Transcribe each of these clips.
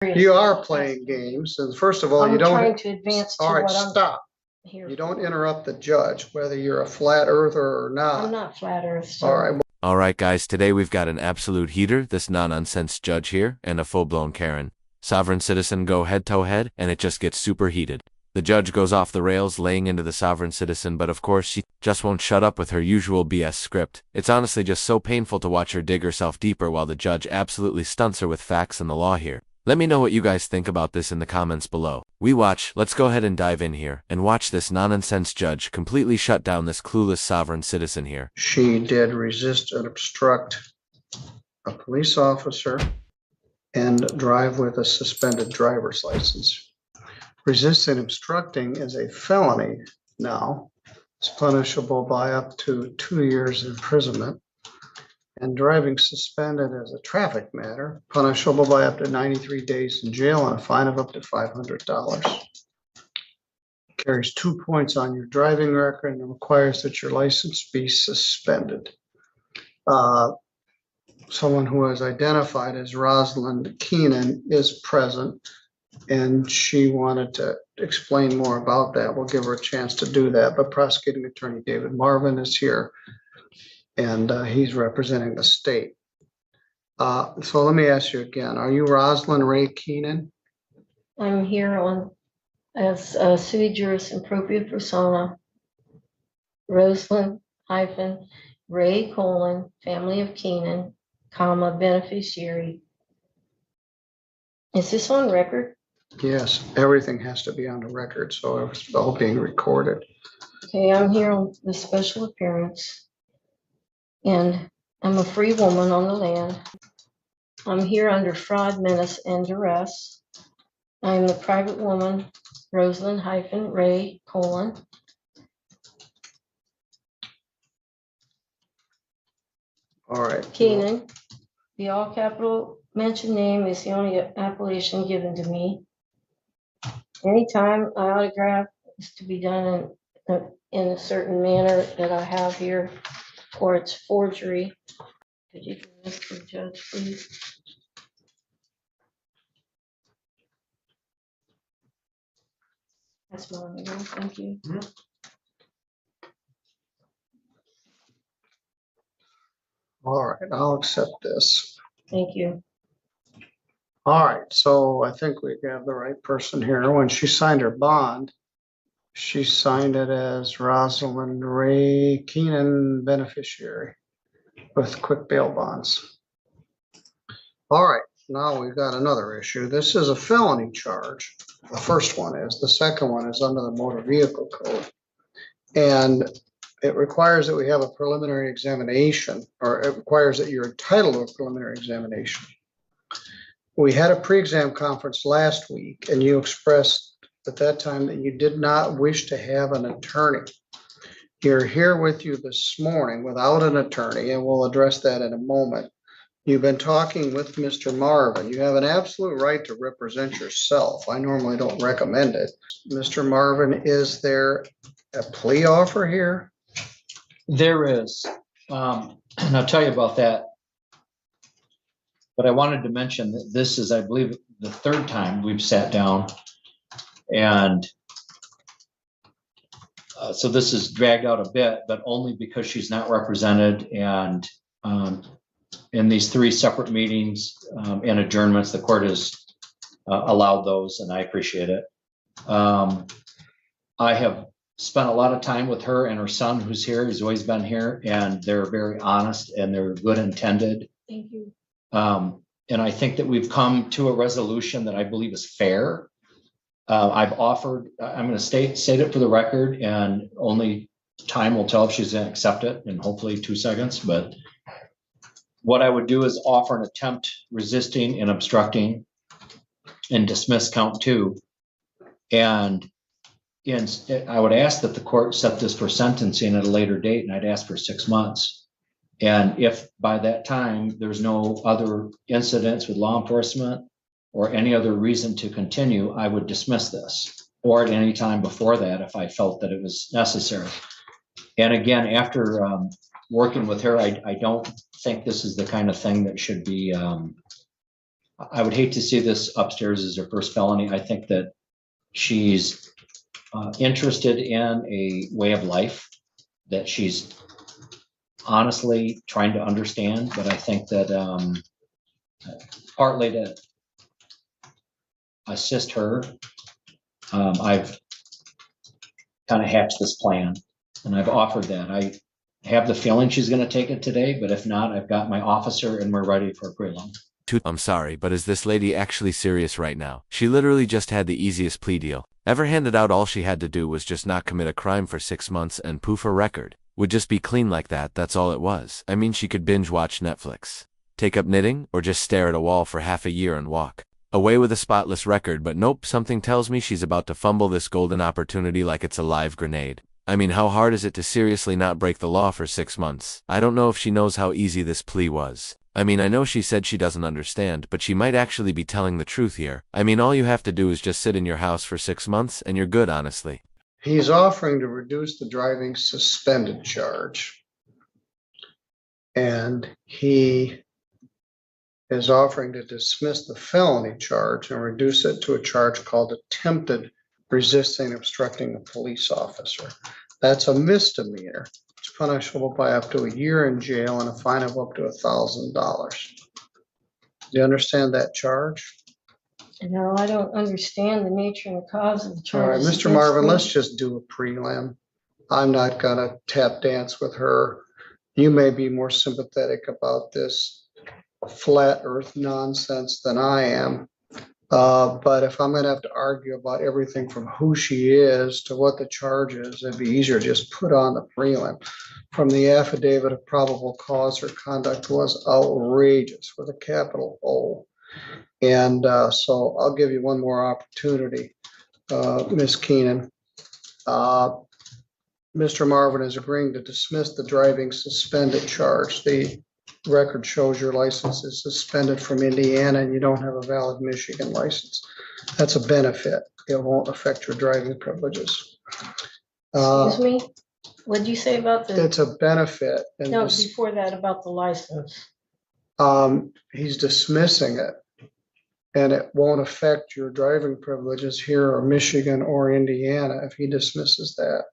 You are playing games, and first of all, you don't. I'm trying to advance to all right, what I'm stop. here You for. don't interrupt the judge, whether you're a flat earther or not. I'm not flat earth, so. All right. All right, guys, today we've got an absolute heater, this non-nonsense judge here, and a full-blown Karen. Sovereign citizen go head-to-head, and it just gets super heated. The judge goes off the rails, laying into the sovereign citizen, but of course she just won't shut up with her usual BS script. It's honestly just so painful to watch her dig herself deeper while the judge absolutely stunts her with facts and the law here. Let me know what you guys think about this in the comments below. Let's go ahead and dive in here, and watch this non-nonsense judge completely shut down this clueless sovereign citizen here. She did resist and obstruct a police officer and drive with a suspended driver's license. Resisting and obstructing is a felony now. It's punishable by up to 2 years imprisonment. And driving suspended as a traffic matter, punishable by up to 93 days in jail and a fine of up to $500. Carries 2 points on your driving record and requires that your license be suspended. Someone who is identified as Rosalind Keenan is present, and she wanted to explain more about that. We'll give her a chance to do that, but prosecuting attorney David Marvin is here, and he's representing the state. So let me ask you again, are you Rosalind Ray Keenan? I'm here as a sui juris in propria persona, Rosalind Ray family of Keenan, beneficiary. Is this on record? Yes, everything has to be on the record, so it's all being recorded. Okay, I'm here on the special appearance, and I'm a free woman on the land. I'm here under fraud, menace, and duress. I am the private woman, Rosalind Ray All right. Keenan. The all capital mentioned name is the only appellation given to me. Anytime an autograph is to be done in a certain manner that I have here, or it's forgery. Could you do this to the judge, please? That's mine. Thank you. All right, I'll accept this. Thank you. All right, so I think we have the right person here. When she signed her bond, she signed it as Rosalind Ray Keenan beneficiary with quick bail bonds. All right, now we've got another issue. This is a felony charge. The first one is. The second one is under the motor vehicle code. And it requires that we have a preliminary examination, or it requires that you're entitled to a preliminary examination. We had a pre-exam conference last week, and you expressed at that time that you did not wish to have an attorney. You're here with you this morning without an attorney, and we'll address that in a moment. You've been talking with Mr. Marvin. You have an absolute right to represent yourself. I normally don't recommend it. Mr. Marvin, is there a plea offer here? There is, and I'll tell you about that. But I wanted to mention that this is, I believe, the third time we've sat down, and so this is dragged out a bit, but only because she's not represented, and in these 3 separate meetings and adjournments, the court has allowed those, and I appreciate it. I have spent a lot of time with her and her son, who's here. He's always been here, and they're very honest and they're good intended. Thank you. And I think that we've come to a resolution that I believe is fair. I've offered, I'm going to state it for the record, and only time will tell if she's going to accept it in hopefully 2 seconds. But what I would do is offer an attempt resisting and obstructing and dismiss count 2. And I would ask that the court set this for sentencing at a later date, and I'd ask for 6 months. And if by that time there's no other incidents with law enforcement or any other reason to continue, I would dismiss this, or at any time before that if I felt that it was necessary. And again, after working with her, I don't think this is the kind of thing that should be I would hate to see this upstairs as her first felony. I think that she's interested in a way of life that she's honestly trying to understand, but I think that partly to assist her, I've kind of hatched this plan and I've offered that. I have the feeling she's going to take it today, but if not, I've got my officer and we're ready for a prelim. I'm sorry, but is this lady actually serious right now? She literally just had the easiest plea deal ever handed out. All she had to do was just not commit a crime for 6 months and poof, her record would just be clean like that. That's all it was. I mean, she could binge watch Netflix, take up knitting, or just stare at a wall for half a year and walk away with a spotless record. But nope, something tells me she's about to fumble this golden opportunity like it's a live grenade. I mean, how hard is it to seriously not break the law for 6 months? I don't know if she knows how easy this plea was. I mean, I know she said she doesn't understand, but she might actually be telling the truth here. I mean, all you have to do is just sit in your house for 6 months and you're good, honestly. He's offering to reduce the driving suspended charge. And he is offering to dismiss the felony charge and reduce it to a charge called attempted resisting obstructing a police officer. That's a misdemeanor. It's punishable by up to a year in jail and a fine of up to $1,000. Do you understand that charge? No, I don't understand the nature and the cause of the All right, charges. Mr. Marvin, let's just do a prelim. I'm not gonna tap dance with her. You may be more sympathetic about this flat earth nonsense than I am. But if I'm gonna have to argue about everything from who she is to what the charge is, it'd be easier to just put on the prelim. From the affidavit of probable cause, her conduct was outrageous with a capital O. And so I'll give you one more opportunity, Ms. Keenan. Mr. Marvin is agreeing to dismiss the driving suspended charge. The record shows your license is suspended from Indiana and you don't have a valid Michigan license. That's a benefit. It won't affect your driving privileges. Excuse me? What did you say about the, It's a benefit. And no, before that about the license? he's dismissing it. And it won't affect your driving privileges here or Michigan or Indiana if he dismisses that.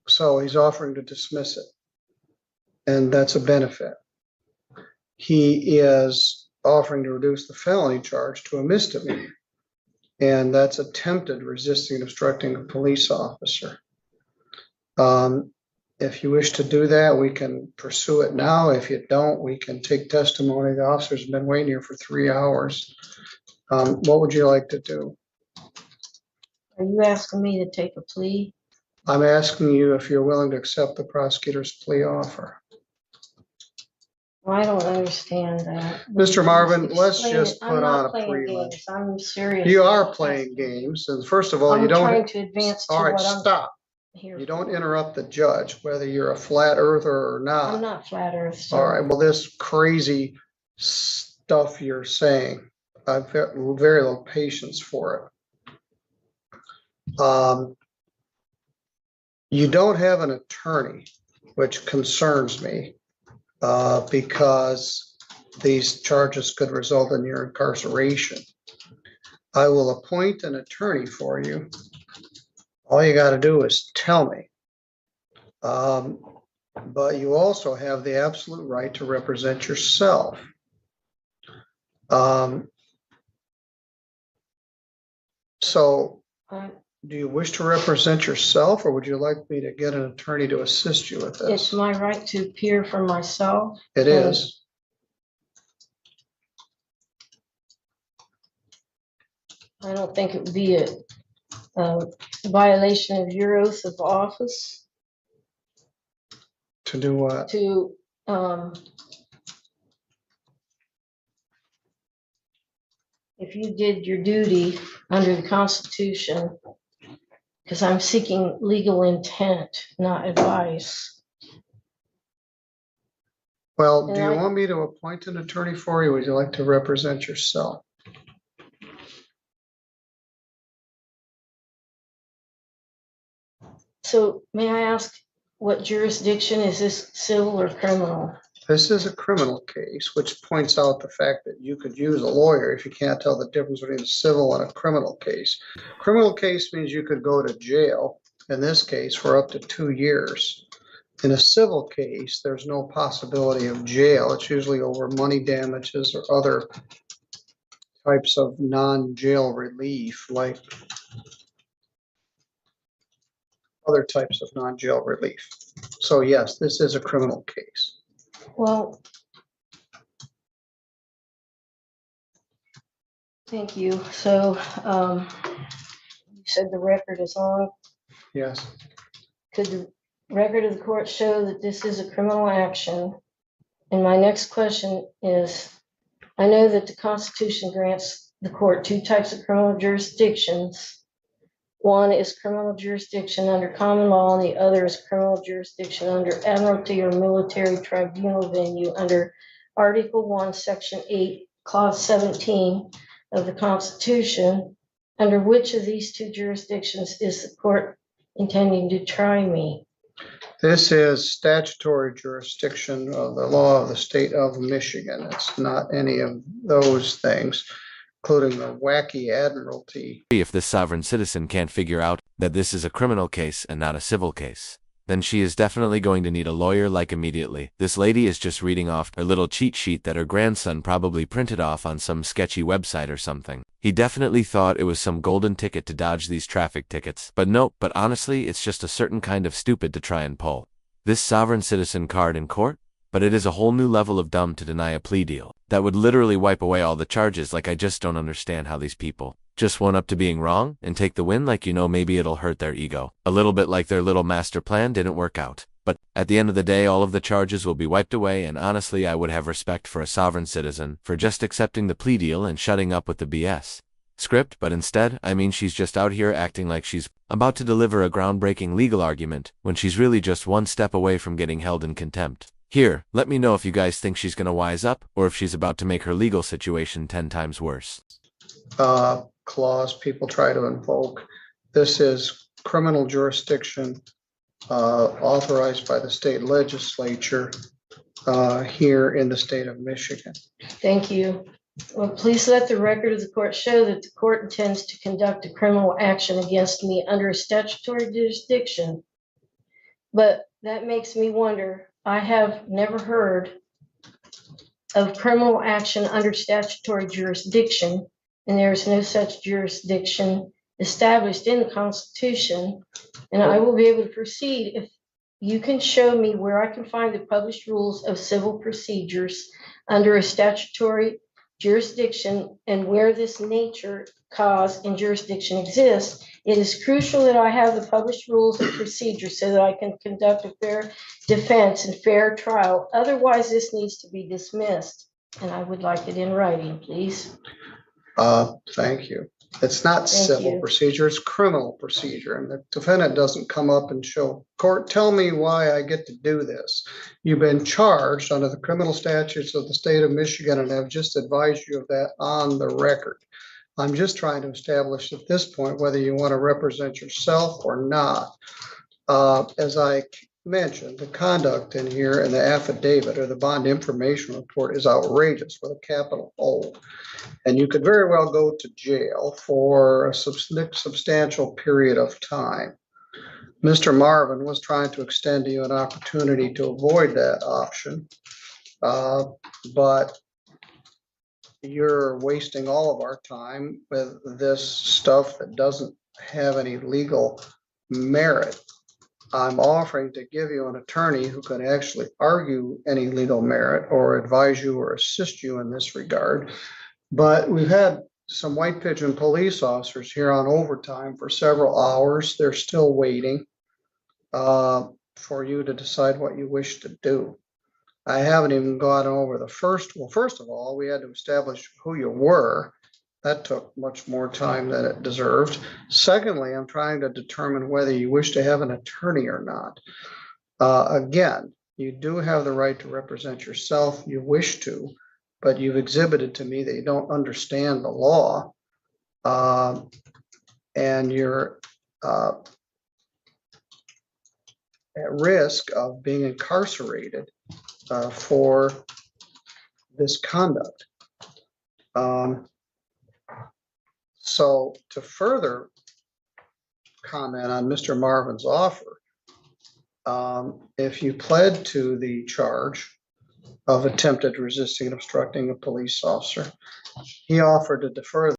So he's offering to dismiss it. And that's a benefit. He is offering to reduce the felony charge to a misdemeanor. And that's attempted resisting and obstructing a police officer. If you wish to do that, we can pursue it now. If you don't, we can take testimony. The officer's been waiting here for 3 hours. What would you like to do? Are you asking me to take a plea? I'm asking you if you're willing to accept the prosecutor's plea offer. Well, I don't understand that. Mr. Marvin, let's Explain just it. put I'm not on a playing prelim. games. I'm serious. You are playing games. And first of all, you I'm trying don't. to advance to All right, what I'm stop. here. You don't interrupt the judge, whether you're a flat earther or I'm not. not flat earth. So All right, well, this crazy stuff you're saying, I've got very little patience for it. You don't have an attorney, which concerns me, because these charges could result in your incarceration. I will appoint an attorney for you. All you got to do is tell me. But you also have the absolute right to represent yourself. So do you wish to represent yourself, or would you like me to get an attorney to assist you with it's this? my right to appear for myself. It is. I don't think it would be a violation of your oath of office To do what? to if you did your duty under the Constitution, because I'm seeking legal intent, not advice. Well, do And you I- want me to appoint an attorney for you? Or would you like to represent yourself? So may I ask, what jurisdiction is this, civil or criminal? This is a criminal case, which points out the fact that you could use a lawyer if you can't tell the difference between a civil and a criminal case. Criminal case means you could go to jail, in this case, for up to 2 years. In a civil case, there's no possibility of jail. It's usually over money damages or other types of non-jail relief, like other types of non-jail relief. So yes, this is a criminal case. Well, thank you. So, you said the record is on. Yes. Could the record of the court show that this is a criminal action? And my next question is, I know that the Constitution grants the court 2 types of criminal jurisdictions. One is criminal jurisdiction under common law, and the other is criminal jurisdiction under admiralty or military tribunal venue under Article 1, Section 8, Clause 17 of the Constitution. Under which of these 2 jurisdictions is the court intending to try me? This is statutory jurisdiction of the law of the state of Michigan. It's not any of those things, including the wacky admiralty. If this sovereign citizen can't figure out that this is a criminal case and not a civil case, then she is definitely going to need a lawyer like immediately. This lady is just reading off her little cheat sheet that her grandson probably printed off on some sketchy website or something. He definitely thought it was some golden ticket to dodge these traffic tickets. But nope, but honestly, it's just a certain kind of stupid to try and pull this sovereign citizen card in court. But it is a whole new level of dumb to deny a plea deal that would literally wipe away all the charges. Like, I just don't understand how these people just won up to being wrong and take the win, like, maybe it'll hurt their ego a little bit, like their little master plan didn't work out. But at the end of the day, all of the charges will be wiped away, and honestly, I would have respect for a sovereign citizen for just accepting the plea deal and shutting up with the BS script. But instead, she's just out here acting like she's about to deliver a groundbreaking legal argument when she's really just one step away from getting held in contempt. Here, let me know if you guys think she's gonna wise up, or if she's about to make her legal situation 10 times worse. Clause people try to invoke. This is criminal jurisdiction authorized by the state legislature here in the state of Michigan. Thank you. Well, please let the record of the court show that the court intends to conduct a criminal action against me under a statutory jurisdiction. But that makes me wonder, I have never heard of criminal action under statutory jurisdiction, and there is no such jurisdiction established in the Constitution. And I will be able to proceed if you can show me where I can find the published rules of civil procedures under a statutory jurisdiction and where this nature, cause, and jurisdiction exists. It is crucial that I have the published rules of procedure so that I can conduct a fair defense and fair trial. Otherwise, this needs to be dismissed. And I would like it in writing, please. Thank you. It's not civil procedure, it's criminal procedure. And the defendant doesn't come up and show, court, tell me why I get to do this. You've been charged under the criminal statutes of the state of Michigan, and I've just advised you of that on the record. I'm just trying to establish at this point whether you want to represent yourself or not. As I mentioned, the conduct in here in the affidavit or the bond information report is outrageous with a capital O. And you could very well go to jail for a substantial period of time. Mr. Marvin was trying to extend to you an opportunity to avoid that option, but you're wasting all of our time with this stuff that doesn't have any legal merit. I'm offering to give you an attorney who can actually argue any legal merit or advise you or assist you in this regard. But we've had some White Pigeon police officers here on overtime for several hours. They're still waiting for you to decide what you wish to do. I haven't even gone over the first. Well, first of all, we had to establish who you were. That took much more time than it deserved. Secondly, I'm trying to determine whether you wish to have an attorney or not. Again, you do have the right to represent yourself. You wish to, but you've exhibited to me that you don't understand the law, and you're at risk of being incarcerated for this conduct. So to further comment on Mr. Marvin's offer, if you pled to the charge of attempted resisting and obstructing a police officer, he offered to defer